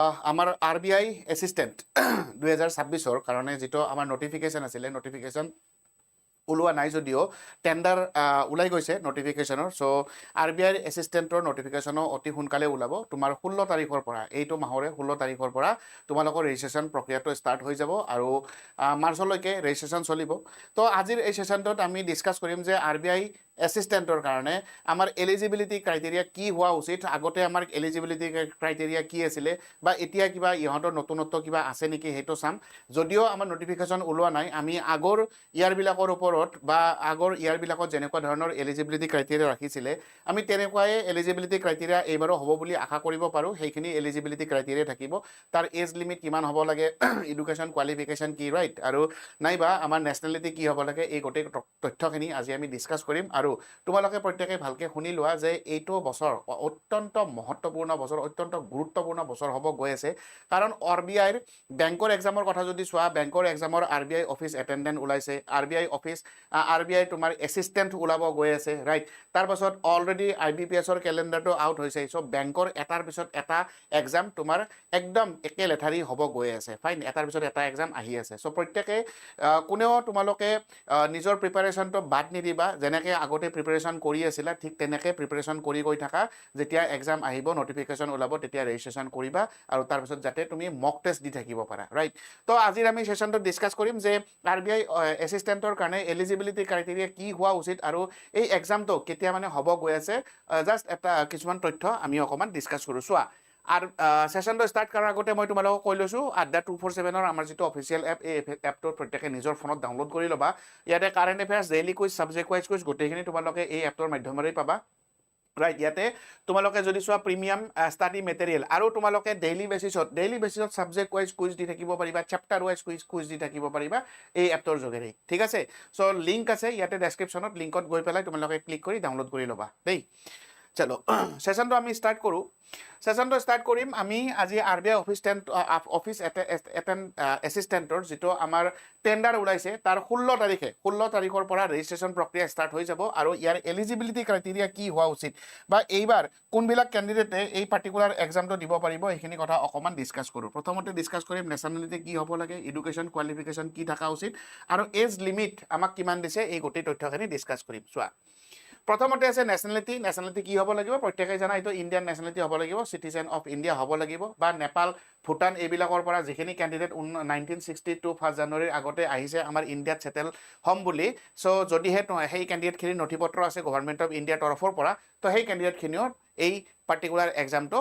আমাৰ RBI Assistant 2026 কাৰণে যেটো আমাৰ নোটিফিকেশন আছিল নোটিফিকেশন ওলোৱা নাই যদিও টেন্ডাৰ ওলাই গৈছে নোটিফিকেশনৰ সো RBI Assistantৰ নোটিফিকেশনো অতি সোনকালে ওলাব তোমাৰ 16 তাৰিখৰ পৰা এইটো মাহৰে 16 তাৰিখৰ পৰা তোমালোকৰ ৰেজিষ্ট্ৰেচন প্ৰক্ৰিয়াটো ষ্টাৰ্ট হৈ যাব আৰু মাৰ্চলৈকে ৰেজিষ্ট্ৰেচন চলিব তো আজিৰ এই সেশনটোত আমি ডিসকাস কৰিম যে RBI Assistantৰ কাৰণে আমাৰ এলিজিবিলিটি ক্ৰাইটেৰিয়া কি হোৱা উচিত আগতে আমাৰ এলিজিবিলিটি ক্ৰাইটেৰিয়া কি আছিল বা এতিয়া কিবা ইহঁতৰ নতুনত্ব কিবা আছে নেকি হেটো চাম যদিও আমাৰ নোটিফিকেশন ওলোৱা নাই আমি আগৰ ইয়াৰ বিলাকৰ ওপৰত বা আগৰ ইয়াৰ বিলাকত যেনেকুৱা ধৰণৰ এলিজিবিলিটি ক্ৰাইটেৰিয়া ৰাখিছিলে আমি তেনেকুৱাই এলিজিবিলিটি ক্ৰাইটেৰিয়া এইবাৰো হ'ব বুলি আশা কৰিব পাৰো সেইখিনি এলিজিবিলিটি ক্ৰাইটেৰিয়া থাকিব তাৰ এজ লিমিট কিমান হ'ব লাগে এডুকেশন কোৱালিফিকেশন কি ৰাইট আৰু নাইবা আমাৰ নেশনালিটি কি হ'ব লাগে এই গোটেই তথ্যখিনি আজি আমি ডিসকাস কৰিম আৰু তোমালোকে প্ৰত্যেককে ভালকে শুনি লোৱা যে এইটো বছৰ অত্যন্ত মহত্বপূৰ্ণ বছৰ অত্যন্ত গুৰুত্বপূৰ্ণ বছৰ হ'ব গৈ আছে কাৰণ RBI বেংকৰ এক্সামৰ কথা যদি চোৱা বেংকৰ এক্সামৰ RBI অফিস এটেন্ডেন্ট ওলাইছে RBI অফিস RBI তোমাৰ এসিস্ট্যান্ট ওলাব গৈ আছে ৰাইট তাৰ পাছত অলৰেডি IBPS ৰ ক্যালেন্ডাৰটো আউট হৈছে সো বেংকৰ এটাৰ পিছত এটা এক্সাম তোমাৰ একদম একে লেঠাৰি হ'ব গৈ আছে ফাইন এটাৰ পিছত এটা এক্সাম আহি আছে সো প্ৰত্যেককে কোনেও তোমালোকে নিজৰ প্ৰিপাৰেচনটো বাদ নিদিবা যেনেকৈ আগতে প্ৰিপাৰেচন কৰি আছিলা ঠিক তেনেকৈ প্ৰিপাৰেচন কৰি গৈ থাকা যেতিয়া এক্সাম আহিব নোটিফিকেশন ওলাব তেতিয়া ৰেজিষ্ট্ৰেচন কৰিবা আৰু তাৰ পিছত যাতে তুমি মক টেষ্ট দি থাকিব পাৰা ৰাইট তো আজিৰ আমি সেশনটো ডিসকাস কৰিম যে RBI এসিস্ট্যান্টৰ কাৰণে এলিজিবিলিটি ক্ৰাইটেৰিয়া কি হোৱা উচিত আৰু এই এক্সামটো কেতিয়া মানে হ'ব গৈ আছে জাস্ট এটা কিছুমান তথ্য আমি অকমান ডিসকাস কৰো চোৱা আৰ সেশনটো স্টাৰ্ট কৰাৰ আগতে মই তোমালোকক কৈ লৈছো ADRE 247 ৰ আমাৰ যেটো অফিচিয়েল এপ এই এপটো প্ৰত্যেককে নিজৰ ফোনত ডাউনলোড কৰি লবা ইয়াতে current affairs daily quiz subject wise quiz গোটেইখিনি তোমালোকে এই এপটোৰ মাধ্যমেৰে পাবা ৰাইট ইয়াতে তোমালোকে যদি চোৱা প্ৰিমিয়াম ষ্টাডি মেটেৰিয়েল আৰু তোমালোকে ডেইলি বেসিছত সাবজেক্ট ওয়াইজ কুইজ দি থাকিব পাৰিবা চ্যাপ্টাৰ ওয়াইজ কুইজ দি থাকিব পাৰিবা এই এপটোৰ যোগেৰে ঠিক আছে সো লিংক আছে ইয়াতে ডেসক্ৰিপচনত লিংকত গৈ পেলাই তোমালোকে ক্লিক কৰি ডাউনলোড কৰি লবা দেই চলো সেশনটো আমি স্টাৰ্ট কৰো সেশনটো স্টাৰ্ট কৰিম আমি আজি RBI অফিস এসিস্ট্যান্টৰ যেটো আমাৰ টেন্ডাৰ ওলাইছে তাৰ 16 তাৰিখৰ পৰা ৰেজিষ্ট্ৰেচন প্ৰক্ৰিয়া স্টাৰ্ট হৈ যাব আৰু ইয়াৰ এলিজিবিলিটি ক্ৰাইটেৰিয়া কি হোৱা উচিত বা এইবাৰ কোনবিলাক ক্যান্ডিডেটে এই পাৰ্টিকুলাৰ এক্সামটো দিব পাৰিব এইখিনি কথা অকমান ডিসকাস কৰো প্ৰথমতে ডিসকাস কৰিম নেশনালিটি কি হ'ব লাগে এডুকেশন কোৱালিফিকেশন কি থাকা উচিত আৰু এজ লিমিট আমাক কিমান দিছে এই গোটেই তথ্যখিনি ডিসকাস কৰিম চোৱা প্ৰথমতে আছে নেশনালিটি কি হ'ব লাগিব প্ৰত্যেকই জানা এটো ইন্ডিয়ান নেশনালিটি হ'ব লাগিব সিটিজেন অফ ইন্ডিয়া হ'ব লাগিব বা নেপাল ভুটান এইবিলাকৰ পৰা যিখিনি ক্যান্ডিডেট 1962 1 জানুৱাৰীৰ আগতে আহিছে আমাৰ ইন্ডিয়াত সেটেল হম বুলি সো যদি সেই ক্যান্ডিডেট খিনি নথিপত্ৰ আছে গভৰ্ণমেন্ট অফ ইন্ডিয়া তৰফৰ পৰা তো সেই ক্যান্ডিডেট খিনিও এই পাৰ্টিকুলাৰ এক্সামটো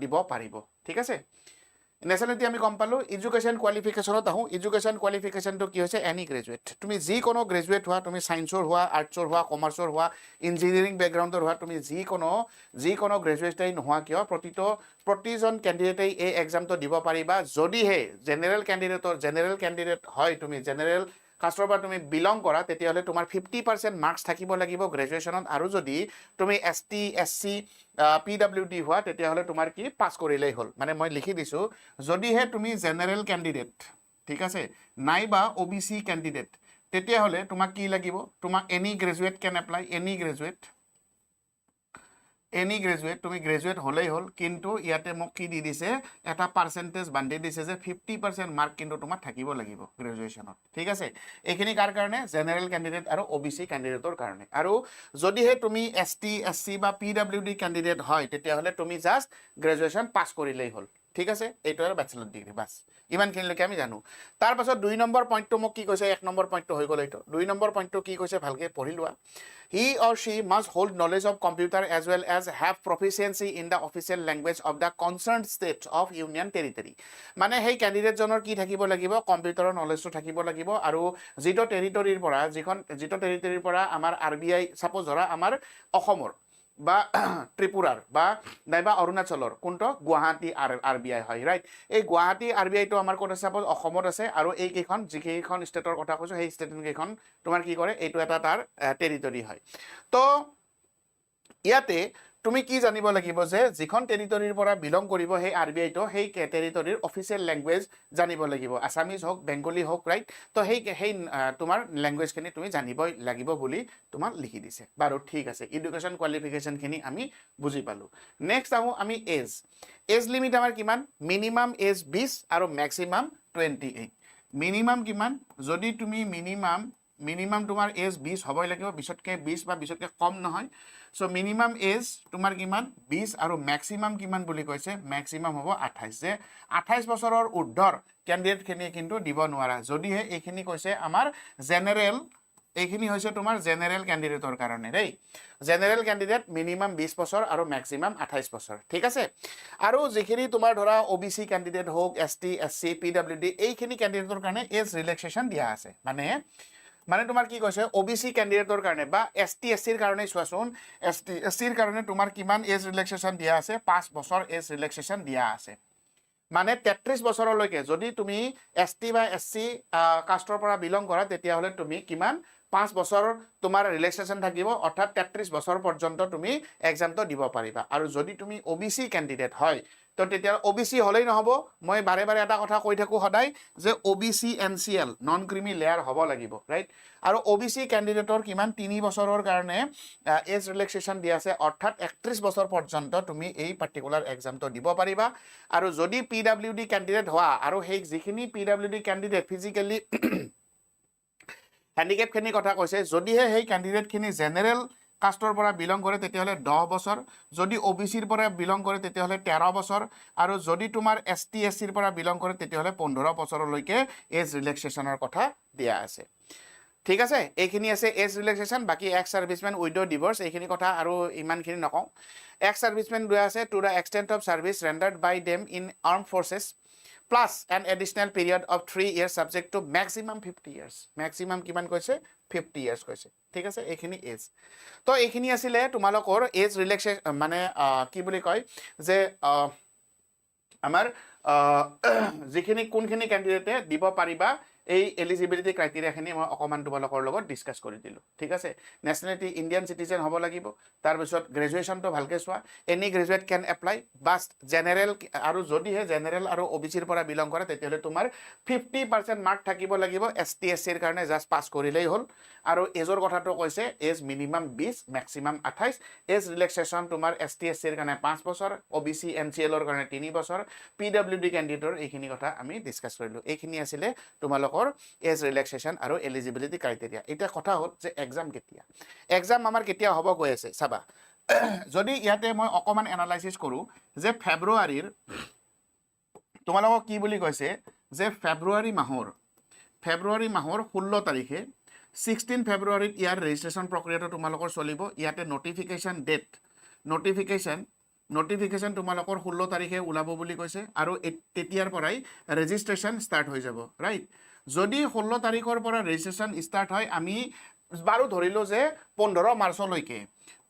দিব পাৰিব ঠিক আছে নেশনালিটি আমি কম পালো এডুকেশন কোৱালিফিকেশনত আহো এডুকেশন কোৱালিফিকেশনটো কি হৈছে এনি গ্ৰেজুৱেট তুমি যি কোনো গ্ৰেজুৱেট হোৱা তুমি সায়েন্সৰ হোৱা আৰ্টছৰ হোৱা কমাৰ্চৰ হোৱা ইঞ্জিনিয়াৰিং বেকগ্ৰাউণ্ডৰ হোৱা তুমি যি কোনো গ্ৰেজুৱেটেই নোহোৱা কিয় প্ৰতিজন ক্যান্ডিডেটেই এই এক্সামটো দিব পাৰিবা যদিহে জেনাৰেল ক্যান্ডিডেট হয় তুমি জেনাৰেল কাষ্টৰ পৰা তুমি বিলং কৰা তেতিয়াহলে তোমাৰ 50% মাৰ্কস থাকিব লাগিব গ্ৰেজুৱেচনত আৰু যদি তুমি ST SC PWD হোৱা তেতিয়াহলে তোমাৰ কি পাস কৰিলেই হল মানে মই লিখি দিছো যদিহে তুমি জেনাৰেল ক্যান্ডিডেট ঠিক আছে নাইবা OBC ক্যান্ডিডেট তেতিয়াহলে তোমাক কি লাগিব তোমাক any graduate can apply any graduate তুমি গ্ৰেজুৱেট হলেই হল কিন্তু ইয়াতে মোক কি দি দিছে এটা পাৰ্সেন্টেজ বান্ধি দিছে যে 50% মাৰ্ক কিন্তু তোমাক থাকিব লাগিব গ্ৰেজুৱেচনত ঠিক আছে এইখিনি কাৰ কাৰণে জেনাৰেল ক্যান্ডিডেট আৰু OBC ক্যান্ডিডেটৰ কাৰণে আৰু যদিহে তুমি ST SC বা PWD ক্যান্ডিডেট হয় তেতিয়াহলে তুমি জাস্ট গ্ৰেজুৱেচন পাস কৰিলেই হল ঠিক আছে এইটো আৰু ব্যাচেলৰ ডিগ্ৰী বাস ইমানখিনিলৈকে আমি জানো তাৰ পাছত 2 নম্বৰ পইণ্টটো মোক কি কৈছে 1 নম্বৰ পইণ্টটো হৈ গল এইটো 2 নম্বৰ পইণ্টটো কি কৈছে ভালকে পঢ়ি লোৱা he or she must hold knowledge of computer as well as have proficiency in the official language of the concerned state of union territory মানে সেই ক্যান্ডিডেট জনৰ কি থাকিব লাগিব কম্পিউটাৰৰ নলেজটো থাকিব লাগিব আৰু যিটো টেৰিটৰিৰ পৰা আমাৰ RBI সাপোজ ধৰা আমাৰ অসমৰ বা ত্ৰিপুৰাৰ বা নাইবা অৰুণাচলৰ কোনটো গুৱাহাটী RBI হয় ৰাইট এই গুৱাহাটী RBI টো আমাৰ কোন আছে সাপোজ অসমত আছে আৰু এই কেইখন যিকেইখন ষ্টেটৰ কথা কৈছো সেই ষ্টেট কেইখন তোমাৰ কি কৰে এইটো এটা তাৰ টেৰিটৰি হয় তো ইয়াতে তুমি কি জানিব লাগিব যে যিখন টেৰিটৰিৰ পৰা বিলং কৰিব সেই RBI তো সেই টেৰিটৰিৰ অফিচিয়েল ল্যাঙ্গুৱেজ জানিব লাগিব আসামিজ হোক বেঙ্গলী হোক ৰাইট তো সেই তোমাৰ ল্যাঙ্গুৱেজখিনি তুমি জানিবই লাগিব বুলি তোমাক লিখি দিছে বাৰু ঠিক আছে এডুকেশ্যন কোৱালিফিকেশনখিনি আমি বুজি পালো নেক্সট আহো আমি এজ লিমিট আমাৰ কিমান মিনিমাম এজ 20 আৰু ম্যাক্সিমাম 28 মিনিমাম কিমান যদি তুমি মিনিমাম তোমাৰ এজ 20 হ'বই লাগিব 20তকে 20 বা 20তকে কম নহয় সো মিনিমাম এজ তোমাৰ কিমান 20 আৰু ম্যাক্সিমাম কিমান বুলি কৈছে ম্যাক্সিমাম হ'ব 28 যে 28 বছৰৰ উৰ্ধৰ ক্যান্ডিডেট খিনি কিন্তু দিব নোৱাৰা যদিহে এইখিনি কৈছে আমাৰ জেনাৰেল এইখিনি হৈছে তোমাৰ জেনাৰেল ক্যান্ডিডেটৰ কাৰণে দেই জেনাৰেল ক্যান্ডিডেট মিনিমাম 20 বছৰ আৰু ম্যাক্সিমাম 28 বছৰ ঠিক আছে আৰু যিখিনি তোমাৰ ধৰা OBC ক্যান্ডিডেট হোক ST SC PWD এইখিনি ক্যান্ডিডেটৰ কাৰণে এজ ৰিলেক্সেশন দিয়া আছে মানে তোমাৰ কি কৈছে OBC ক্যান্ডিডেটৰ কাৰণে বা ST SC ৰ কাৰণে চোৱাচোন ST SC ৰ কাৰণে তোমাৰ কিমান এজ ৰিলেক্সেশন দিয়া আছে 5 বছৰ এজ ৰিলেক্সেশন দিয়া আছে মানে 33 বছৰলৈকে যদি তুমি ST বা SC কাষ্টৰ পৰা বিলং কৰা তেতিয়া হলে তুমি কিমান 5 বছৰ তোমাৰ ৰিলেক্সেশন থাকিব অৰ্থাৎ 33 বছৰ পৰ্যন্ত তুমি এক্সামটো দিব পাৰিবা আৰু যদি তুমি OBC ক্যান্ডিডেট হয় তো তেতিয়া OBC হলেই নহব মই বাৰে বাৰে এটা কথা কৈ থাকো সদায় যে OBC NCL non creamy layer হ'ব লাগিব ৰাইট আৰু OBC ক্যান্ডিডেটৰ কিমান 3 বছৰৰ কাৰণে এজ ৰিলেক্সেশন দিয়া আছে অৰ্থাৎ 31 বছৰ পৰ্যন্ত তুমি এই পাৰ্টিকুলাৰ এক্সামটো দিব পাৰিবা আৰু যদি PWD ক্যান্ডিডেট হোৱা আৰু সেই যিখিনি PWD ক্যান্ডিডেট ফিজিক্যালি হ্যান্ডিক্যাপ খিনি কথা কৈছে যদিহে সেই ক্যান্ডিডেট খিনি জেনাৰেল কাষ্টৰ পৰা বিলং কৰে তেতিয়াহলে 10 বছৰ যদি OBC ৰ পৰা বিলং কৰে তেতিয়াহলে 13 বছৰ আৰু যদি তোমাৰ ST SC ৰ পৰা বিলং কৰে তেতিয়াহলে 15 বছৰলৈকে এজ ৰিলেক্সেশনৰ কথা দিয়া আছে ঠিক আছে এইখিনি আছে এজ ৰিলেক্সেশন বাকি এক্স সাৰ্ভিসমেন উইডো ডিভোৰ্স এইখিনি কথা আৰু ইমানখিনি নকওঁ এক্স সাৰ্ভিসমেন দিয়া আছে to the extent of service rendered by them in armed forces plus an additional period of 3 years subject to maximum 50 years maximum কিমান কৈছে 50 years কৈছে ঠিক আছে এইখিনি এজ তো এইখিনি আছিল তোমালোকৰ এজ ৰিলেক্সেশন মানে কি বুলি কয় যে আমাৰ যিখিনি কোনখিনি ক্যান্ডিডেটে দিব পাৰিবা এই এলিজিবিলিটি ক্ৰাইটেৰিয়াখিনি মই অকমান তোমালোকৰ লগত ডিসকাস কৰি দিলো ঠিক আছে নেশনালিটি ইন্ডিয়ান সিটিজেন হ'ব লাগিব তাৰ পিছত গ্ৰেজুৱেচনটো ভালকে চোৱা এনি গ্ৰেজুৱেট ক্যান এপ্লাই বাস জেনাৰেল আৰু যদিহে জেনাৰেল আৰু OBC ৰ পৰা বিলং কৰে তেতিয়াহলে তোমাৰ 50% মাৰ্ক থাকিব লাগিব ST SC ৰ কাৰণে জাস্ট পাস কৰিলেই হ'ল আৰু এজৰ কথাটো কৈছে এজ মিনিমাম 20 ম্যাক্সিমাম 28 এজ ৰিলেক্সেশন তোমাৰ ST SC ৰ কাৰণে 5 বছৰ OBC NCL ৰ কাৰণে 3 বছৰ PWD ক্যান্ডিডেটৰ এইখিনি কথা আমি ডিসকাস কৰিলো এইখিনি আছিল তোমালোকৰ এজ ৰিলেক্সেশন আৰু এলিজিবিলিটি ক্ৰাইটেৰিয়া এটা কথা হ'ল যে এক্সাম কেতিয়া এক্সাম আমাৰ কেতিয়া হ'ব গৈ আছে চাবা যদি ইয়াতে মই অকমান এনালাইসিস কৰো যে ফেব্ৰুৱাৰীৰ তোমালোকক কি বুলি কৈছে যে ফেব্ৰুৱাৰী মাহৰ 16 তাৰিখে 16 ফেব্ৰুৱাৰীত ইয়াৰ ৰেজিষ্ট্ৰেচন প্ৰক্ৰিয়াটো তোমালোকৰ চলিব ইয়াতে নোটিফিকেশন ডেট নোটিফিকেশন তোমালোকৰ 16 তাৰিখে ওলাব বুলি কৈছে আৰু তেতিয়াৰ পৰাই ৰেজিষ্ট্ৰেচন ষ্টাৰ্ট হৈ যাব ৰাইট যদি 16 তাৰিখৰ পৰা ৰেজিষ্ট্ৰেচন ষ্টাৰ্ট হয় আমি বাৰু ধৰিলো যে 15 মাৰ্চলৈকে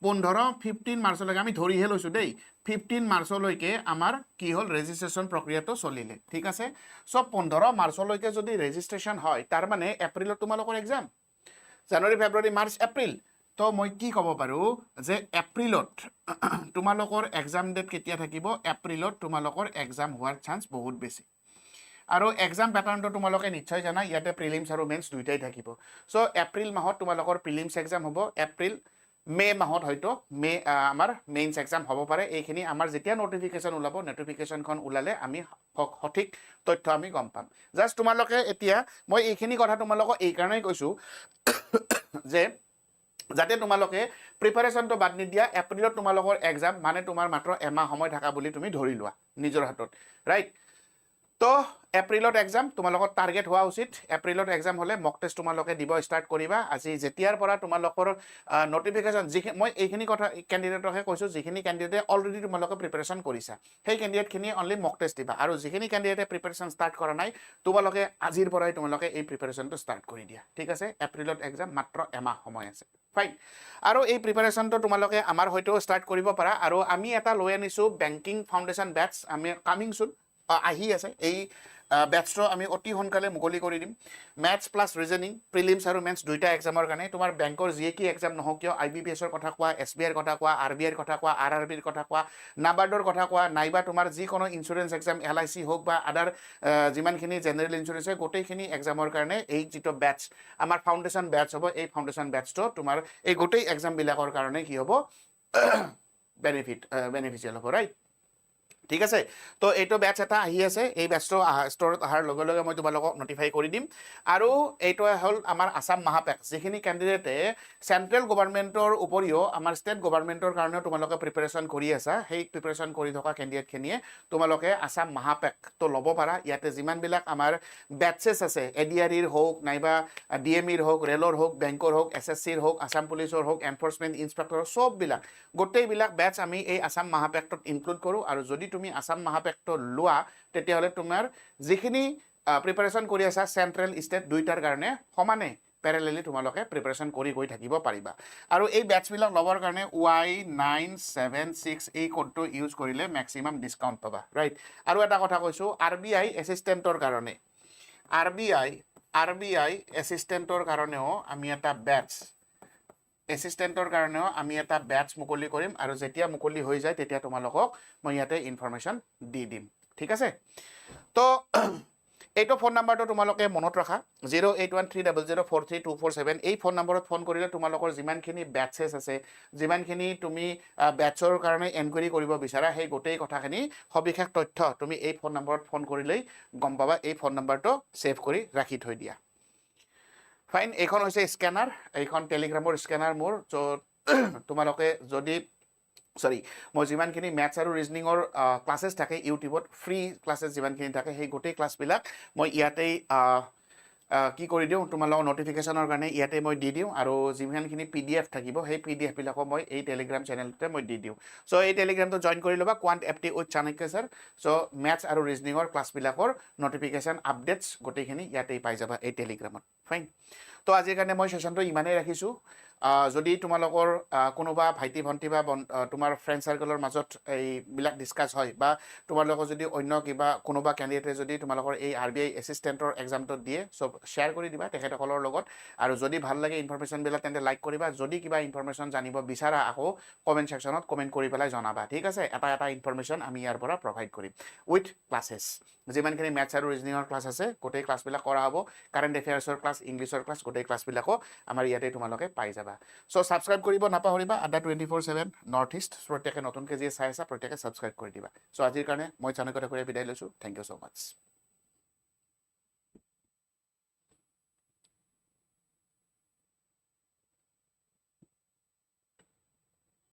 15 মাৰ্চলৈকে আমি ধৰিহে লৈছো দেই 15 মাৰ্চলৈকে আমাৰ কি হ'ল ৰেজিষ্ট্ৰেচন প্ৰক্ৰিয়াটো চলিলে ঠিক আছে সো 15 মাৰ্চলৈকে যদি ৰেজিষ্ট্ৰেচন হয় তাৰ মানে এপ্ৰিলত তোমালোকৰ এক্সাম জানুৱাৰী ফেব্ৰুৱাৰী মাৰ্চ এপ্ৰিল তো মই কি ক'ব পাৰো যে এপ্ৰিলত তোমালোকৰ এক্সাম ডেট কেতিয়া থাকিব এপ্ৰিলত তোমালোকৰ এক্সাম হোৱাৰ চান্স বহুত বেছি আৰু এক্সাম প্যাটাৰ্নটো তোমালোকে নিশ্চয় জানা ইয়াতে প্ৰিলিমছ আৰু মেইনছ দুইটাই থাকিব সো এপ্ৰিল মাহত তোমালোকৰ প্ৰিলিমছ এক্সাম হ'ব এপ্ৰিল মে মাহত হয়তো আমাৰ মেইনছ এক্সাম হ'ব পাৰে এইখিনি আমাৰ যেতিয়া নোটিফিকেশন ওলাব নোটিফিকেশনখন ওলালে আমি সঠিক তথ্য আমি গম পাম জাস্ট তোমালোকে এতিয়া মই এইখিনি কথা তোমালোকক এই কাৰণেই কৈছো যে যাতে তোমালোকে প্ৰিপাৰেচনটো বাদ নিদিয়া এপ্ৰিলত তোমালোকৰ এক্সাম মানে তোমাৰ মাত্ৰ এমাহ সময় থাকা বুলি তুমি ধৰি লোৱা নিজৰ হাতত ৰাইট তো এপ্ৰিলত এক্সাম তোমালোকৰ টাৰ্গেট হোৱা উচিত এপ্ৰিলত এক্সাম হলে মক টেষ্ট তোমালোকে দিব ষ্টাৰ্ট কৰিবা আজি যেতিয়াৰ পৰা তোমালোকৰ নোটিফিকেশন মই এইখিনি কথা ক্যান্ডিডেটকে কৈছো যিখিনি ক্যান্ডিডেটে অলৰেডি তোমালোকে প্ৰিপাৰেচন কৰিছা সেই ক্যান্ডিডেটখিনি অনলি মক টেষ্ট দিবা আৰু যিখিনি ক্যান্ডিডেটে প্ৰিপাৰেচন ষ্টাৰ্ট কৰা নাই তোমালোকে আজিৰ পৰাই তোমালোকে এই প্ৰিপাৰেচনটো ষ্টাৰ্ট কৰি দিয়া ঠিক আছে এপ্ৰিলত এক্সাম মাত্ৰ এমাহ সময় আছে ফাইন আৰু এই প্ৰিপাৰেচনটো তোমালোকে আমাৰ হয়তো ষ্টাৰ্ট কৰিব পাৰা আৰু আমি এটা লৈ আনিছো বেংকিং ফাউণ্ডেশ্যন বেটছ আমি কামিং সুন আহি আছে এই বেটছটো আমি অতি সোনকালে মুকলি কৰি দিম মেথছ প্লাছ ৰিজনিং প্ৰিলিমছ আৰু মেথছ দুইটা এক্সামৰ কাৰণে তোমাৰ বেংকৰ যিয়ে কি এক্সাম নহওক কিয় IBPSৰ কথা কোৱা SBIৰ কথা কোৱা RBIৰ কথা কোৱা RRBৰ কথা কোৱা নাবাৰ্ডৰ কথা কোৱা নাইবা তোমাৰ যিকোনো ইঞ্চুৰেঞ্চ এক্সাম LIC হওক বা আদাৰ যিমানখিনি জেনেৰেল ইঞ্চুৰেঞ্চ হয় গোটেইখিনি এক্সামৰ কাৰণে এই যিটো বেটছ আমাৰ ফাউণ্ডেশ্যন বেটছ হ'ব এই ফাউণ্ডেশ্যন বেটছটো তোমাৰ এই গোটেই এক্সামবিলাকৰ কাৰণে কি হ'ব বেনিফিচিয়েল হ'ব ৰাইট ঠিক আছে তো এইটো বেটছ এটা আহি আছে এই বেটছটো ষ্টৰত অহাৰ লগে লগে মই তোমালোকক নটিফাই কৰি দিম আৰু এইটো হ'ল আমাৰ আসাম মহাপেক যিখিনি কেণ্ডিডেটে চেণ্ট্ৰেল গভৰ্ণমেণ্টৰ উপৰিও আমাৰ ষ্টেট গভৰ্ণমেণ্টৰ কাৰণেও তোমালোকে প্ৰিপাৰেশ্যন কৰি আছা সেই প্ৰিপাৰেশ্যন কৰি থকা কেণ্ডিডেটখিনিয়ে তোমালোকে আসাম মহাপেকটো ল'ব পাৰা ইয়াতে যিমানবিলাক আমাৰ বেটছেছ আছে ADREৰ হওক নাইবা DMEৰ হওক ৰেলৰ হওক বেংকৰ হওক SSCৰ হওক আসাম পুলিচৰ হওক এনফৰ্চমেণ্ট ইনস্পেক্টৰৰ সববিলাক গোটেইবিলাক বেটছ আমি এই আসাম মহাপেকটোত ইনক্লুড কৰোঁ আৰু যদি তুমি আসাম মহাপেকটো লোৱা তেতিয়াহ'লে তোমাৰ যিখিনি প্ৰিপাৰেশ্যন কৰি আছা চেণ্ট্ৰেল ষ্টেট দুইটাৰ কাৰণে সমানে পেৰেলেলি তোমালোকে প্ৰিপাৰেশ্যন কৰি গৈ থাকিব পাৰিবা আৰু এই বেটছবিলাক ল'বৰ কাৰণে Y976 এই কোডটো ইউজ কৰিলে মেক্সিমাম ডিছকাউণ্ট পাবা ৰাইট আৰু এটা কথা কৈছোঁ RBI এছিষ্টেণ্টৰ কাৰণে RBI এছিষ্টেণ্টৰ কাৰণেও আমি এটা বেটছ এছিষ্টেণ্টৰ কাৰণেও আমি এটা বেটছ মুকলি কৰিম আৰু যেতিয়া মুকলি হৈ যায় তেতিয়া তোমালোকক মই ইয়াতে ইনফৰমেশ্যন দি দিম ঠিক আছে তো এইটো ফোন নাম্বাৰটো তোমালোকে মনত ৰাখা 081300432447 এই ফোন নম্বৰত ফোন কৰিলে তোমালোকৰ যিমানখিনি বেটছেছ আছে যিমানখিনি তুমি বেটছৰ কাৰণে এনকুৱাৰী কৰিব বিচাৰা সেই গোটেই কথাখিনি সবিশেষ তথ্য তুমি এই ফোন নম্বৰত ফোন কৰিলেই গম পাবা এই ফোন নম্বৰটো ছেভ কৰি ৰাখি থৈ দিয়া ফাইন এইখন হৈছে স্কেনাৰ এইখন টেলিগ্ৰামৰ স্কেনাৰ মোৰ য'ত তোমালোকে যদি মই যিমানখিনি মেথছ আৰু ৰিজনিঙৰ ক্লাছেছ থাকে ইউটিউবত ফ্ৰী ক্লাছেছ যিমানখিনি থাকে সেই গোটেই ক্লাছবিলাক মই ইয়াতেই কি কৰি দিওঁ তোমালোকৰ নটিফিকেশ্যনৰ কাৰণে ইয়াতে মই দি দিওঁ আৰু যিমানখিনি PDF থাকিব সেই PDFবিলাকো মই এই টেলিগ্ৰাম চেনেলতে মই দি দিওঁ চ' এই টেলিগ্ৰামটো জইন কৰি ল'বা quant FT with Chanakya sir so' maths আৰু ৰিজনিঙৰ ক্লাছবিলাকৰ নটিফিকেশ্যন আপডেটছ গোটেইখিনি ইয়াতেই পাই যাবা এই টেলিগ্ৰামত ফাইন তো আজিৰ কাৰণে মই সেশনটো ইমানেই ৰাখিছোঁ যদি তোমালোকৰ কোনোবা ভাইটি ভণ্টি বা তোমাৰ ফ্ৰেণ্ড চাৰ্কেলৰ মাজত এইবিলাক ডিছকাছ হয় বা তোমালোকৰ যদি অন্য কিবা কোনোবা কেণ্ডিডেটে যদি তোমালোকৰ এই RBI এছিষ্টেণ্টৰ এক্সামটো দিয়ে চব শ্বেয়াৰ কৰি দিবা তেখেতসকলৰ লগত আৰু যদি ভাল লাগে ইনফৰমেশ্যনবিলাক তেন্তে লাইক কৰিবা যদি কিবা ইনফৰমেশ্যন জানিব বিচাৰা আকৌ কমেণ্ট ছেকশ্যনত কমেণ্ট কৰি পেলাই জনাবা ঠিক আছে এটা ইনফৰমেশ্যন আমি ইয়াৰ পৰা প্ৰভাইড কৰিম উইথ ক্লাছেছ যিমানখিনি মেথছ আৰু ৰিজনিঙৰ ক্লাছ আছে গোটেই ক্লাছবিলাক কৰা হ'ব কাৰেণ্ট এফেয়াৰ্ছৰ ক্লাছ ইংলিছৰ ক্লাছ গোটেই ক্লাছবিলাকো আমাৰ ইয়াতে তোমালোকে পাই যাবা চ' ছাবস্ক্ৰাইব কৰিব নাপাহৰিবা আড্ডা 24/7 নৰ্থ ইষ্ট প্ৰত্যেকে নতুনকৈ যি চাই আছা প্ৰত্যেকে ছাবস্ক্ৰাইব কৰি দিবা চ' আজিৰ কাৰণে মই চাণক্য ঠাকুৰে বিদায় লৈছোঁ থেংক ইউ ছ' মাছ